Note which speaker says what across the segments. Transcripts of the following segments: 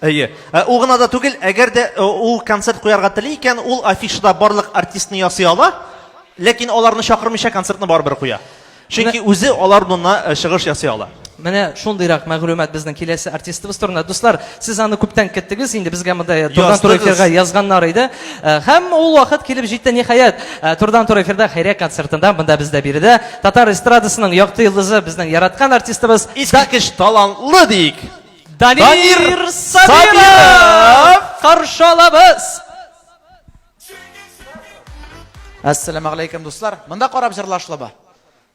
Speaker 1: Әйе. Ул гына да түгел, әгәр дә ул концерт куярга тели икән, ул афишада барлык артистны ясый ала, ләкин аларны чакырмыйча концертны барбер куя. Чөнки үзе алар моннан чыгыш ясый ала.
Speaker 2: Менә шундыйрак мәгълүмат безнең киләсе артистыбыз турында. Дуслар, сез аны күптән көттегез, инде безгә монда турдан тур эфирга язганнар иде. Һәм ул вакыт килеп җитте ниһаять. Турдан тур эфирда Хәйрия концертында монда бездә биредә татар эстрадасының якты йолдызы, безнең яраткан артистыбыз
Speaker 1: Искиткеч талантлы дик.
Speaker 2: Данир Сабиров каршы алабыз.
Speaker 3: Ассаламу алейкум, дуслар. Монда карап җырлашлыба.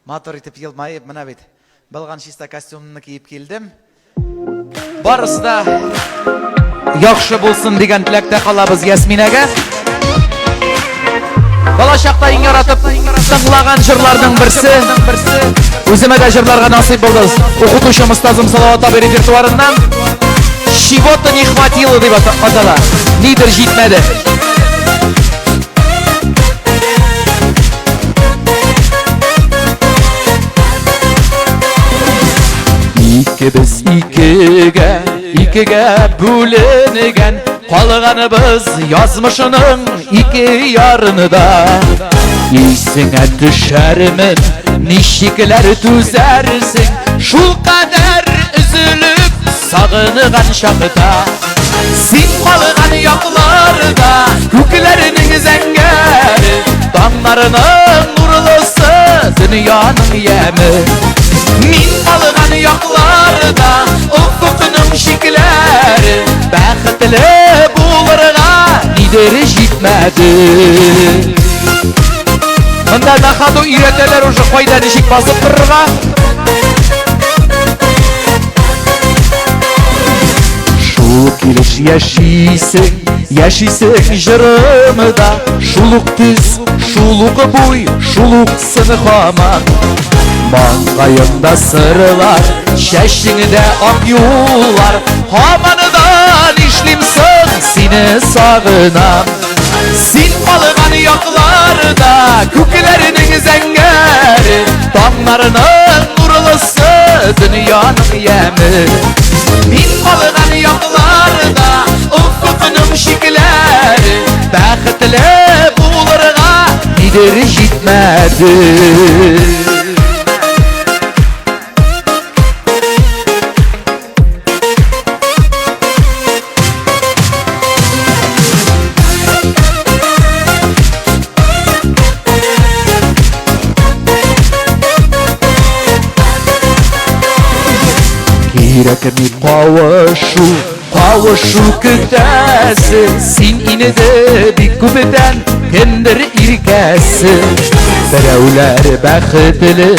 Speaker 3: Матур итеп елмаеп, менә бит. Балган чиста костюмны киеп килдем. Барысы да яхшы булсын дигән теләктә калабыз Ясминәгә. Балачакта иң яратып тыңлаган җырларның берсе. Үземә дә җырларга насыйп булды. Укытучым остазым Салават абый репертуарыннан "Чего-то не хватило" дип атала. Нидер җитмәде. Biz ikigə бүленген, қалғаныбыз язмышының ике ярынында. Исіңә түшәрмен, нишикләр түзәрсің, шул кадәр үзіліп сағыныған шақыта. Син қалған яқларда, күкләрінің зәңгәре, таңларының нурлысы, дүнияның яме. Мин қалған яқларда, ұфқының шикләре, бәхетле булырға нидер җитмәде. Монда на ходу өйрәтәләр уже кайда ничек басып торырга. Шул килеш яшисең җырымда, шулук төс, шулук буй, шулук сыны һаман. Маңгайымда сырлар, чәчеңдә ак юллар, һаманыдан нишлимсың сине сагынам. Син калган якларда, күкләренең зәңгәре, таңларының нурлысы, дөньяның яме. Мин калган якларда, уфкының шикләре, бәхетле булырга нидер җитмәде. Йөрәкне кавышу көтәсе, син инде бик күптән кемдер иркәсе. Берәүләр бәхетле,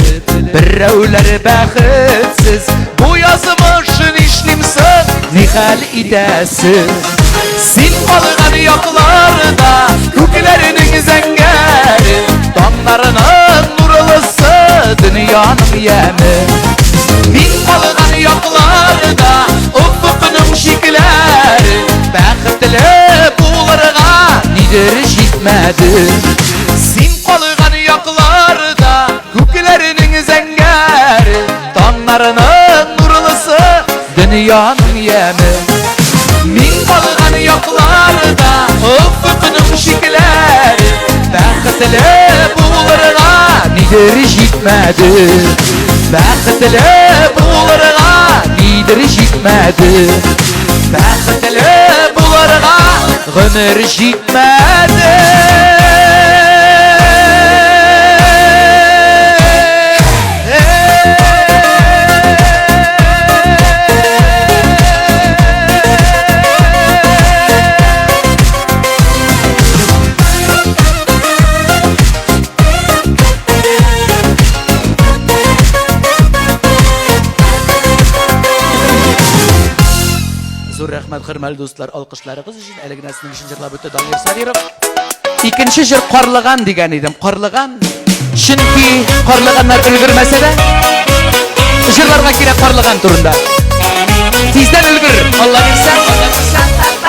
Speaker 3: берәүләр бәхетсез, бу язмышны нишлимсең, ни хәл итәсең? Син калган якларда, күкләренең зәңгәре, таңларының нурлысы, дөньяның яме. Мин калган якларда, уфкының шикләре, бәхетле булырга нидер җитмәде. Син калган якларда, күкләренең зәңгәре, таңларының нурлысы, дөньяның яме. Мин калган якларда, уфкының шикләре, бәхетле булырга нидер җитмәде. Бәхетле булырга нидер җитмәде. Бәхетле булырга гомер җитмәде. Рәхмәт, хөрмәтле дуслар, алкышларыгыз өчен әлегенәсен өчен җырлап үтте Данир Сабиров. Икенче җыр карлыган дигән идем. Карлыган. Чөнки карлыганнар өлгермәсә дә җырларга кирәк карлыган турында. Тиздән өлгер. Алла бирсә.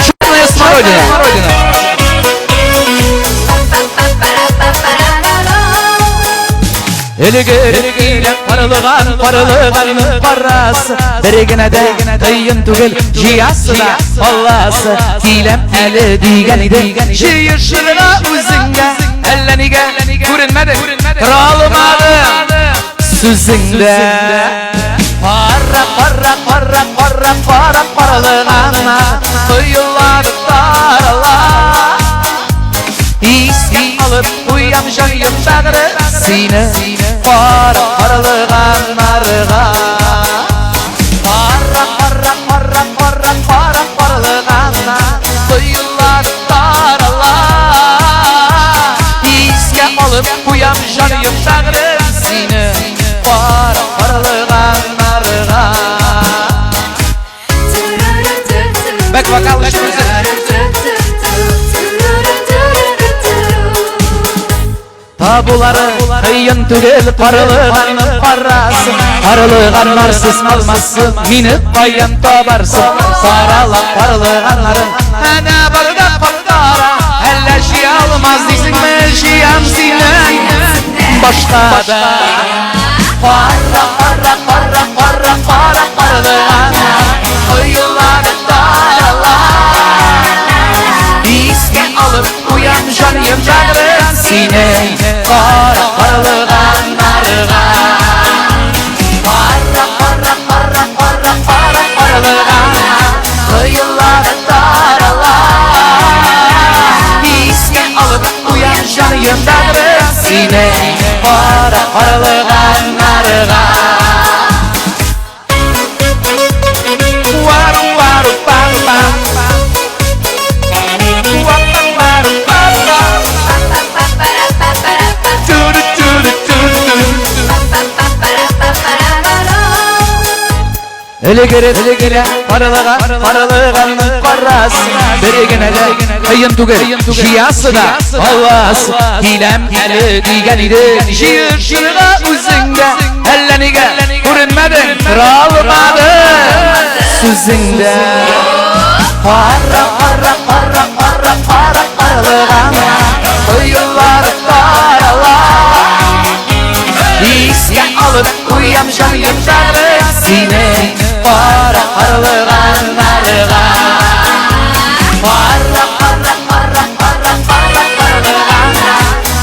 Speaker 3: Шулай Смородина. Ülgür ile parılgan parası Birigine de kıyın tügül jiyası da Allah'sı hilem eli digen idi Şiir şırına üzünge ellenige Görünmedi kralmadı Süzünde Parılganlar Kıyıladı daralar İsken alıp uyanacağım dağırı Sine parılganlarga Parılganlar Kıyıladı daralar İsken alıp uyanacağım dağırı Sine parılganlarga Bak bakalım şu müzik Tabuları kıyın tügel parılganın parası Parılganlarsız kalmazsın minip bayan tabarsın Sarala parılganların ana barda patlara Elle şey almaz dizin mi şiyam sinen Başka da parılganlar Kıyıladı daralar İsken alıp uyanacağım dağırı Sine parılganlarga Parılganlar Kıyıladı daralar İsken alıp uyanacağım dağırı Sine parılganlarga Varu varu pam pam Öyle parılganın parası Birigine de kıyın tügel jiyası da Allah'sı hilem eli digen idi Şiir şırına üzünge ellenige Görünmedin kralmadı Süzünde Parılganlar Kıyıladı daralar İsken alıp uyanacağım dağırı Sine parılganlarga Parılganlar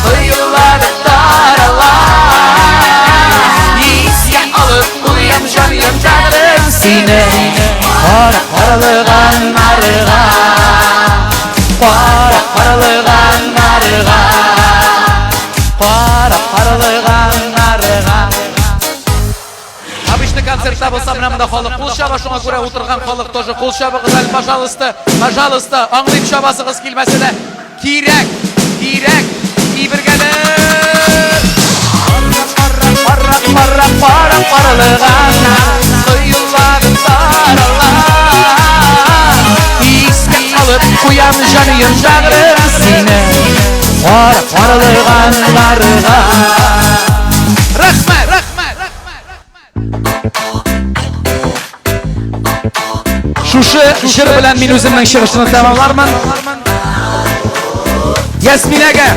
Speaker 3: Kıyıladı daralar İsken alıp uyanacağım dağırı Sine parılganlarga Parılganlarga Обычный концертта болса мынамда халық қол шаба, шуңа көрә отырған халық тоже қол шабы қызал, пожалуйста, аңлайып шабасығыз келмесе де кирәк, ибіргәлер. Парылганlar, кыйыллады даралар, искә алып куям жаныйым жагырыр сине, парылганларга. Рахмәт. Шушы жыр белән мин үземнең чыгышны тәмамлармын. Ясминәгә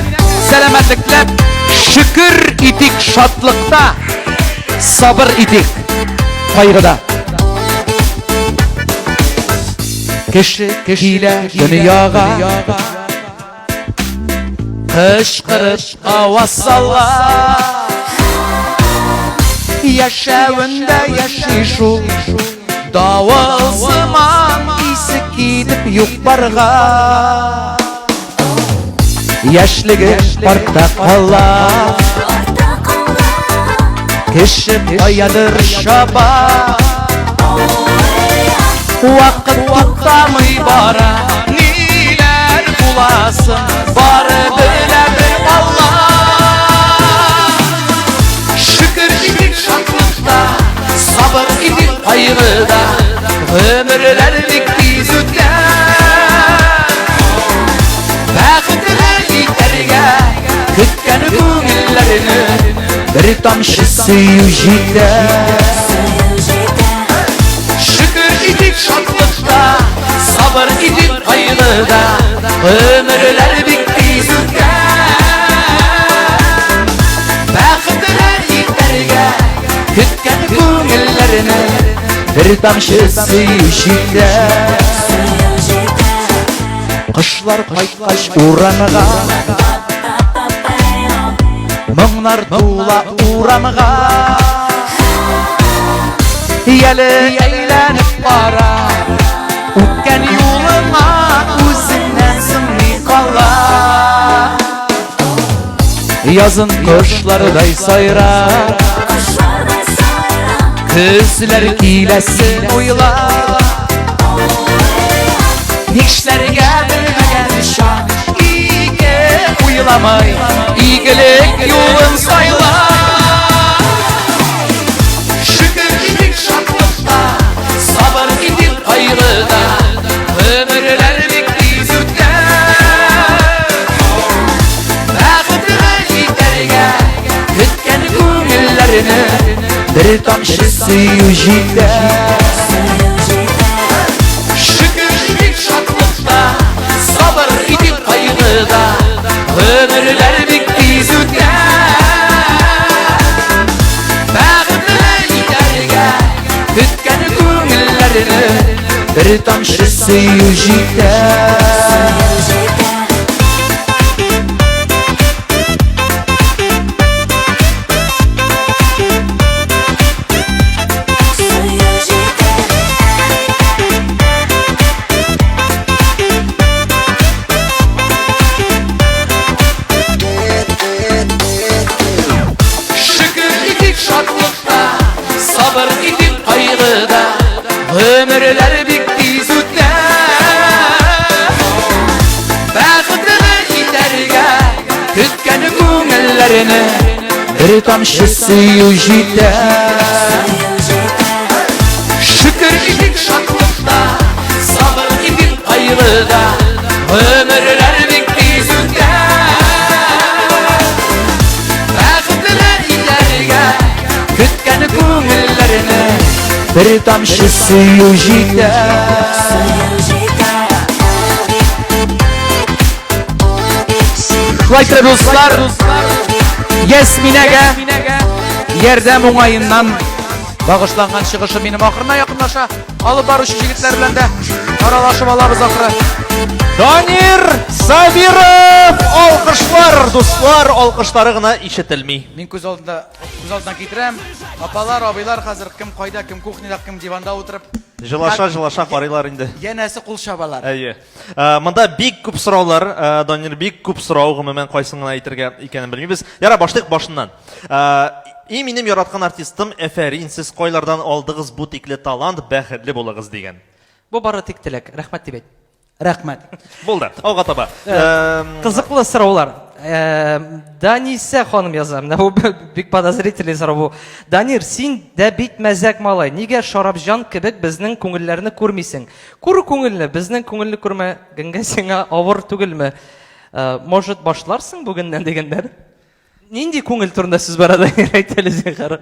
Speaker 3: сәламәтлек теләп, шөкер итик шатлыкта, сабыр итик кайгыда. Кеше килә дөньяга, кычкырып аваз сала. Яшәвендә яши шул Davul zaman isi gidip yuqbarga Yaşlığı parta qala Kişi ayadır şaba Vakit tutamay bara Niler bulasın Barı biledir Allah Şükür idik şartlıkta Sabır idik kaygıda Ömürlerlik biz ötken Bəxtlər itərgə Kütkən көңілlərini Bir tamşı suyu jitə Şükür idik şadlıqda Sabır idik kaygıda Ömürlerlik biz ötken Bəxtlər bir tamşı suyu jilde. Kışlar qaytqaç uranığa, mыңlar tuла uramığa. Yeli eğlenip bara, o'tgan yo'lima o'zingdan sinmay qola. Yazın kuşlarday sayrar, kızlar kilesin uylar. Nişlerge bilmegen şan, iyige uylamay, iyilik yolun saylar. Şükürlük şartlıkta, sabır edip ayrıda, ömürler bekli zütler. Bakıtlı giderge, kütken ko'ngillerini, bir tamşı suyu jilde. Şükürlük şartlıkta, sabır edip ayrıda, ömürler bekli zütler. Bakıtlı giderge, kütken ko'ngillerini, bir tamşı suyu jilde. Şükürlük şartlıkta, sabır edip ayrıda, ömürler bekli zütler. Bakıtlı giderge, kütken ko'ngillerini, bir tamşı suyu jilde. Şükürlük şartlıkta, sabır edip ayrıda, ömürler bekli zütler. Bakıtlı giderge, kütken ko'ngillerini, bir tamşı suyu jilde. Like dostlar, Yasminaga yerdem oңайыннан bağışlangan çıkışı benim akırına yakınlaşa alıp barışı jigitler bilen de aralaşıp alabız akırı.
Speaker 1: Данир Сабиров! Алкышлар, дуслар, алкышлары гына ишетелми.
Speaker 3: Мен көз алдынан кетірем. Апалар, абайлар қазір кім қайда, кім кухняда, кім диванда отырып.
Speaker 1: Жылаша карыйлар инде.
Speaker 3: Янәсе кул шабалар.
Speaker 1: Әйе. Монда бик күп сораулар, Данир, бик күп сорау гомумән кайсын гына әйтергә икәнен белмибез. Яра, башлыйк башыннан. И минем яраткан артистым Әфәрин, сез кайлардан алдыгыз бу тикле талант, бәхетле булыгыз дигән.
Speaker 2: Бу бары тик теләк. Рәхмәт дип әйт.
Speaker 3: Рәхмәт.
Speaker 1: Булды. Алга таба.
Speaker 2: Кызыклы сораулар. Даниса ханым яза. Менә бу бик подозрительный сорау бу. Данир, син дә бит мәзәк малай. Нигә Шарапҗан кебек безнең күңелләрне күрмисең? Күр күңелне, безнең күңелне күрмәгәнгә сиңа авыр түгелме? Может башларсың бүгеннән дигәннәр? Нинди күңел турында сүз бар ада әйтәлез яхары.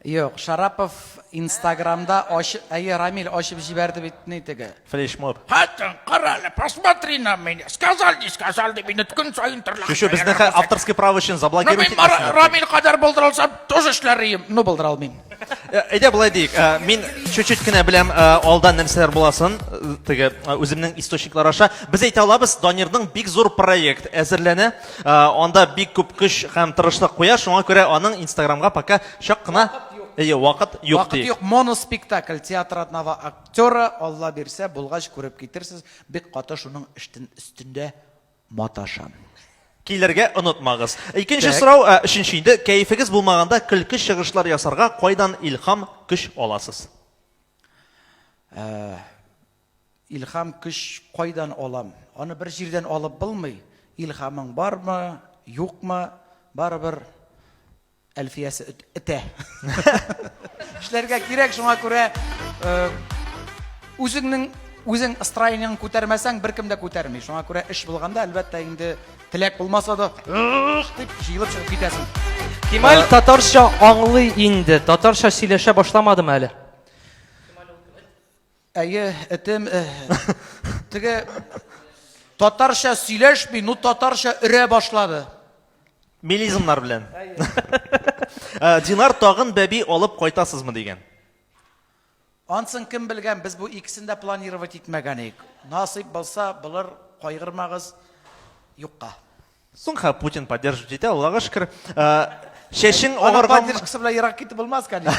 Speaker 3: Yok, Шарапов Инстаграмда Рамил ашып җибәрде бит нитеге.
Speaker 1: Флешмоб.
Speaker 4: Хатын, каралы, посмотри на меня. Сказал, не сказал, минут күн сайын тырлак.
Speaker 1: Шушы безнең авторский право өчен заблокировать
Speaker 4: Мен Рамил кадәр булдырылсам, тоже эшләрем.
Speaker 3: Ну булдыра алмыйм.
Speaker 1: Әйдә булай дик. Мин чуть-чуть кенә беләм алдан нәрсәләр буласын, теге үземнең источниклар аша. Без әйтә алабыз, Данирның бик зур проект әзерләнә. Анда бик күп көч һәм тырышлык куя. Шуңа күрә аның Инстаграмга пока чак кына вакыт юк
Speaker 3: Вакыт
Speaker 1: ди.
Speaker 3: юк, моноспектакль театр одного актера, Алла бирсә, булгач күреп китерсез. Бик каты шуның өстендә маташам.
Speaker 1: Килергә онытмагыз. Икенче сорау, өченче инде, кәефегез булмаганда көлке чыгышлар ясарга кайдан илһам, көч аласыз?
Speaker 3: Илһам көч кайдан алам? Аны бер җирдән алып булмый. Илһамың бармы, юкмы? Барыбер Әлфиясе үтә. Эшләргә кирәк, шуңа күрә үзең настроениең күтәрмәсәң, беркем дә күтәрми. Шуңа күрә эш булганда, әлбәттә инде теләк булмаса да, дип җыелып чыгып китәсең.
Speaker 2: Кемал татарча аңлый инде. Татарча сөйләшә башламадымы әле?
Speaker 3: Әйе, этем теге татарча сөйләшми, ну татарча өрә башлады.
Speaker 1: Милизмнар белән. Динар тагын бәби алып кайтасызмы дигән.
Speaker 3: Ансын кем белгән, без бу икесен дә планировать итмәгән идек. Насыйп булса, булыр, кайгырмагыз, юкка.
Speaker 1: Соңга Путин поддерживает итә, Аллага шөкер. Шешең
Speaker 3: Ана
Speaker 1: агарган,
Speaker 3: поддержкасы белән ерак китеп булмас, конечно.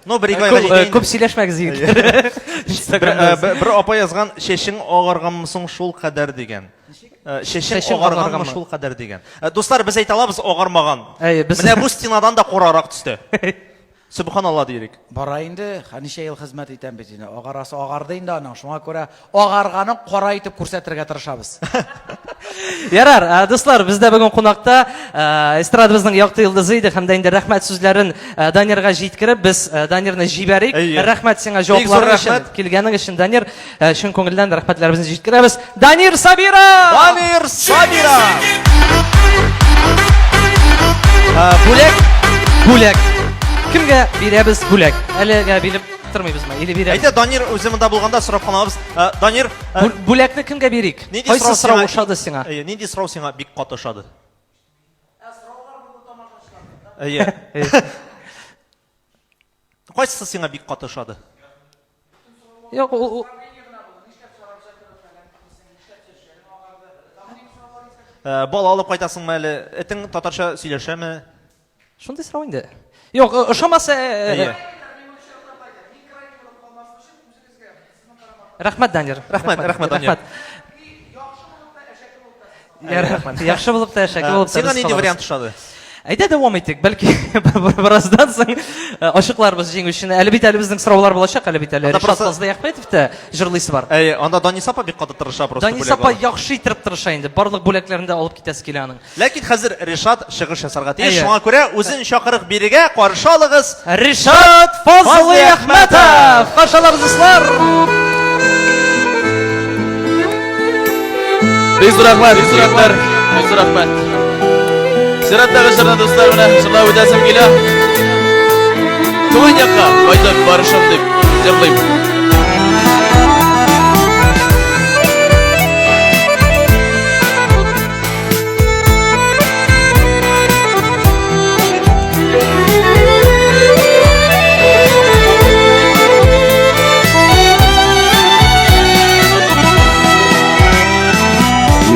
Speaker 1: ну бер игайга җитә.
Speaker 2: Күп сөйләшмәгез егет. Инстаграмда.
Speaker 1: Бер апа язган, шешең агарганмы соң шул кадәр дигән. Шешең
Speaker 2: Шешең
Speaker 1: агарганмы
Speaker 2: агарганмы?
Speaker 1: шул кадәр дигән. Дуслар, без әйтә алабыз, агармаган.
Speaker 2: Без
Speaker 1: Менә бу стенадан да курарак төсте. Субханалла диярик.
Speaker 3: Бара инде, ничә ел хезмәт итәм бит инде. Агарасы агарды инде аның. Шуңа күрә агарганын кара итеп күрсәтергә тырышабыз.
Speaker 2: Ярар, дуслар, бездә бүген кунакта эстрадабызның якты йолдызы иде һәм дә инде рәхмәт сүзләрен Данирга җиткереп, без Данирны җибәрик. Рәхмәт сиңа җавапларың өчен, килгәнең өчен, Данир. Чын күңелдән рәхмәтләребезне җиткерәбез. Данир Сабира!
Speaker 1: Данир Сабира!
Speaker 2: Бүләк. Кемгә бирәбез бүләк? Әлегә билеп тормыйбызмы? Или бирәбез?
Speaker 1: Әйтә, Данир үзе монда булганда сорап калабыз. Данир,
Speaker 2: Бүләкне кемгә бирик?
Speaker 1: нинди
Speaker 2: Кайсы сорау
Speaker 1: сиңа-
Speaker 2: ошады сиңа?
Speaker 1: Нинди сорау сиңа бик каты ошады? Әйе. Кайсы сиңа бик каты ошады?
Speaker 2: Юк, ул
Speaker 1: Бала алып кайтасыңмы әле? Этең татарча сөйләшәме?
Speaker 2: шундый сорау инде. Юк, ошамаса
Speaker 1: Әйе.
Speaker 2: Рәхмәт, Данир.
Speaker 1: Рәхмәт, Данир.
Speaker 2: Яхшы булып та яшәк булып та.
Speaker 1: Сиңа нинди вариант ошады?
Speaker 2: Әйдә дәвам итик. Бәлки бераздан соң ачыкларбыз җиңүчене. Әле бит әле безнең сораулар булачак, әле бит әле. Ришат Каздай Әхмәтов та җырлыйсы бар.
Speaker 1: Әйе, анда Данис апа бик каты тырыша просто.
Speaker 2: Данис апа яхшы итеп тырыша инде. Барлык бүләкләрендә алып китәсе килә аның.
Speaker 1: Ләкин хәзер Ришат чыгыш ясарга тиеш.
Speaker 2: Әйе.
Speaker 1: Шуңа күрә үзен чакырык бирегә каршы алыгыз.
Speaker 2: Ришат Фазлый Әхмәтов! Каршылар дуслар!
Speaker 5: Бик зур рәхмәт, егетләр. Бик зур рәхмәт. Сираттагы җырны дуслар менә җырлап үтәсем килә. Туган якка кайтып барышым дип җырлыйм.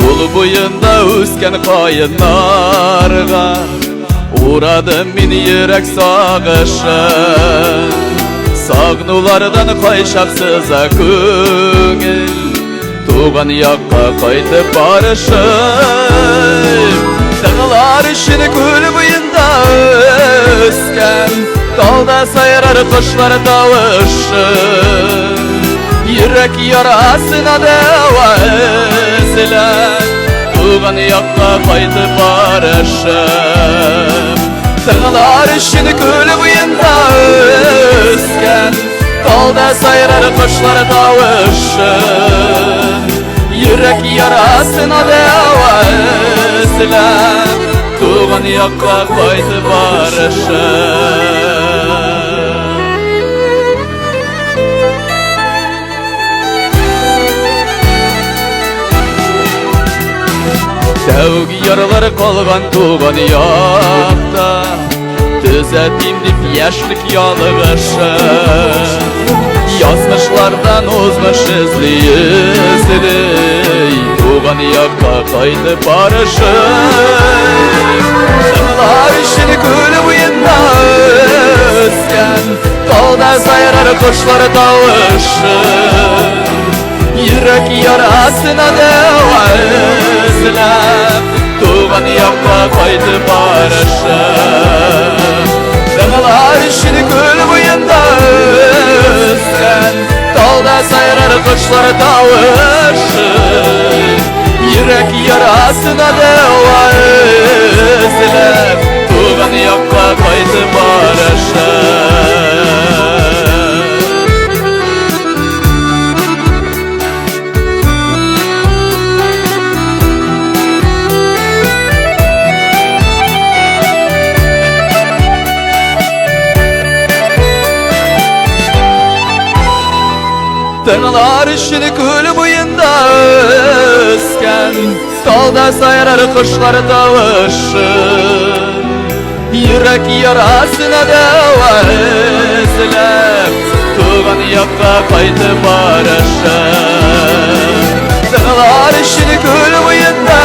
Speaker 5: Yolu boyunda üsken kayınlarga Uğradım min yürek sağışın Sağnulardan kayşaksıza köngül Tuğan yakka kaytıp barışım Dağlar işini kül boyunda üsken Dalda sayrar kuşlar tavışın Yürek yarasına deva esilen Tuğan yakka kaydı barışım Dağlar işini kül boyunda üsken Dalda sayrar kuşlar tavışın Yürek yarasına deva esilen Tuğan yakka kaydı barışım Тәугі яралары қалған туған яқта Түзәтейм деп яшілік ялығышын Язмышлардан озмыш ізлей Туған яққа қайтып барышын Сыңлар ішін көлі бойында өскен Талда сайрар құшлар тауышын Yürek yarasına deva özlem Tuğan yakka kaydı barışım Dağlar işini kül boyunda özken Dalda sayrar kuşlar tavışın Yürek yarasına deva özlem Tuğan yakka kaydı barışım Dağlar işini kül boyunda özken Dalda sayrar kuşlar tavışın Yürek yarasına deva özlem Tuğan yakka kaydı barışım Dağlar işini gül boyunda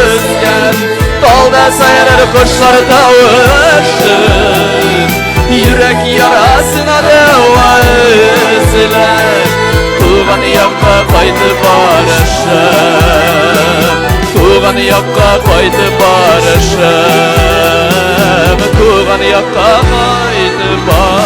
Speaker 5: özgen Dalda sayarır kuşlar tavışır Yürek yarasına deva özler Tuğan yakka kaydı barışım Tuğan yakka kaydı barışım Tuğan yakka kaydı barışım